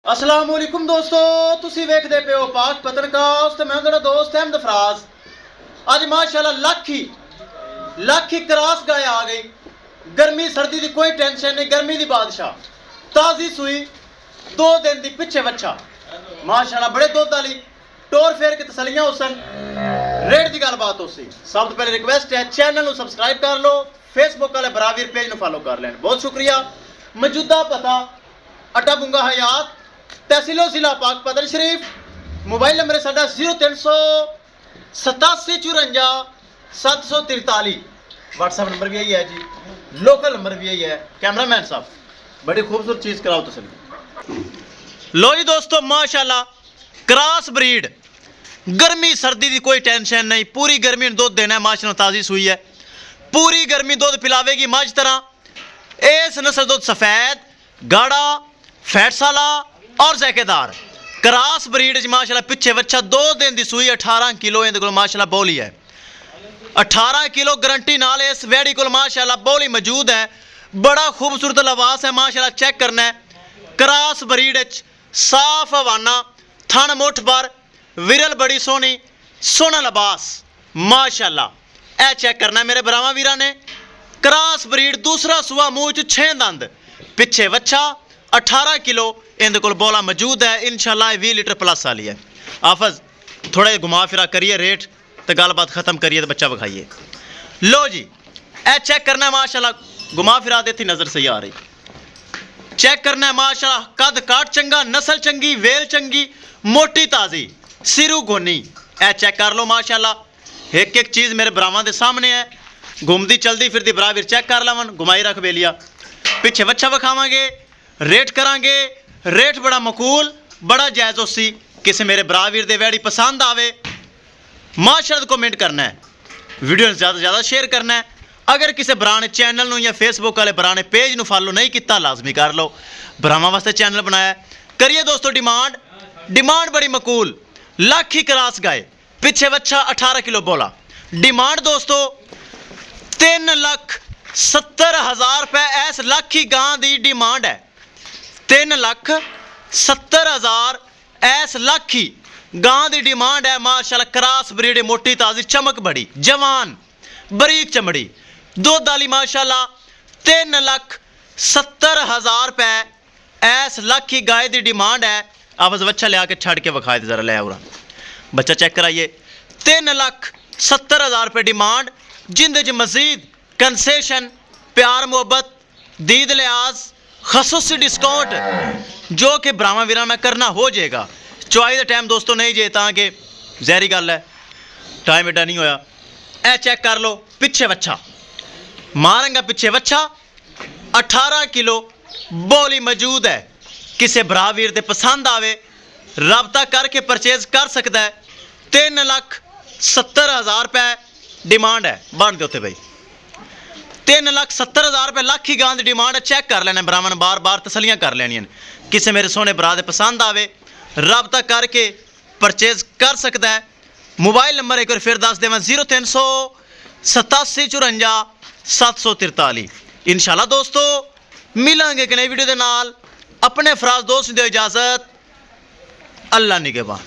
अस्सलाम वालेकुम दोस्तों, तुसी वेखदे पे हो पाक पत्रकास्ट ते मैं तेरा दोस्त अहमद फराज। अज माशाल्लाह लख ही क्रॉस गाय आ गई। गर्मी सर्दी की कोई टेंशन नहीं, गर्मी की बादशाह ताजी सुई 2 दिन की पिछे बच्चा माशाल्लाह बड़े दुध वाली टोर फेर के तसलियां उसन रेट की गलबात हो सी। सब तो पहले रिक्वेस्ट है चैनल को सब्सक्राइब कर लो, फेसबुक वाले बराबर पेज को फॉलो कर लें। बहुत शुक्रिया। मौजूदा पता अड्डा बुंगा हयात तहसीलो जिला पाक पतन शरीफ। मोबाइल नंबर है साडा 038754 व्हाट्सएप नंबर भी यही है जी, लोकल नंबर भी यही है। कैमरामैन साहब बड़ी खूबसूरत चीज़ कराओ तसली। लो जी दोस्तों माशाल्लाह क्रॉस ब्रीड, गर्मी सर्दी की कोई टेंशन नहीं, पूरी गर्मी में दूध देना है माशाल्लाह। ताज़ी सुई है, पूरी गर्मी दूध पिलावेगी मझ तरह। इस नस्ल दूध सफ़ेद गाढ़ा फैटसाला और जैकेदार क्रॉस ब्रीड माशाल्लाह। पिछे बच्चा 2 दिन की सुई 18 किलो इहदे कोल माशाल्लाह बोली है। 18 किलो गारंटी नाल इस वेड़ी कोल माशाल्लाह बोली मौजूद है। बड़ा खूबसूरत लिबास है माशाल्लाह, चेक करना है। क्रॉस ब्रीड साफ हवाना थन मुठ पर विरल बड़ी सोहनी सोहना लिबास माशाल्लाह। ए चेक करना है मेरे भरावां वीरां ने। क्रॉस ब्रीड दूसरा सुआ मूँह च 6 दंद पिछे बच्चा 18 किलो इहदे कोल बोला मौजूद है। इंशाल्लाह 20 लीटर प्लस वाली है। आफज थोड़ा घुमा फिरा करिए रेट तो गलबात खत्म करिए तो बच्चा विखाइए। लो जी ए चेक करना है माशाल्लाह, घुमा फिरा देती नज़र सही आ रही। चेक करना है माशाल्लाह, कद काट चंगा, नस्ल चंगी, वेल चंगी, मोटी ताज़ी सिरू गोनी। ए चेक कर लो माशाल्लाह। एक एक चीज़ मेरे भरावां दे सामने है। घूमती चलती फिरती बराबर चेक कर लवन, घुमाई रख बेलिया। पिछे बच्चा विखावांगे, रेट करांगे। रेट बड़ा मकूल बड़ा जायज़ उसी। किसी मेरे भरा वीर दे वैड़ी पसंद आवे माशाल्लाह कमेंट करना है, वीडियो ज़्यादा से ज़्यादा शेयर करना है। अगर किसी भरा ने चैनल नूं या फेसबुक वाले भरा ने पेज नूं फॉलो नहीं किया लाजमी कर लो, भरावां वास्ते चैनल बनाया करिए दोस्तों। डिमांड बड़ी मकूल लख ही क्रॉस गाय पिछे बच्चा 18 किलो बोला। डिमांड दोस्तों 3,70,000 रुपए इस लख ही गां की डिमांड है। 3,70,000 इस लख ही गां की डिमांड है माशाल्लाह। क्रॉस ब्रीड मोटी ताज़ी चमक बड़ी जवान बरीक चमड़ी दूध वाली माशाल्लाह। 3,70,000 रुपए इस लख ही गाय की डिमांड है। आवाज बच्चा लिया के छड़ के विखाए जरा ले आउरा बच्चा चेक कराइए। 3,70,000 रुपए डिमांड, जिंदे च मजीद कंसेशन प्यार मुहब्बत दीद लिहाज खसूसी डिस्काउंट जो कि भरावां वीरां में करना हो जाएगा। चुआई का टाइम दोस्तों नहीं जे ताकि जहरी गल है, टाइम एडा नहीं होया। ए चेक कर लो पिछे बच्चा मारेंगा, पिछे बच्चा 18 किलो बोली मौजूद है। किसी भरा वीर दे पसंद आवे रबता करके परचेज कर सकता है। 3,70,000 रुपए डिमांड है। बन दे उत्ते भाई 3,70,000 रुपए लख ही गां की डिमांड है। चेक कर लेना भरावां ने, बार बार तसलियां कर लेनियां। किसी मेरे सोहने भरा दे पसंद आवे रबता करके परचेज कर सकता है। मोबाइल नंबर एक बार फिर दस देवां 038754 इंशाल्लाह दोस्तों मिलांगे एक नई वीडियो के नाल। अपने फराज दोस्त दे इजाजत, अल्लाह निगहबान।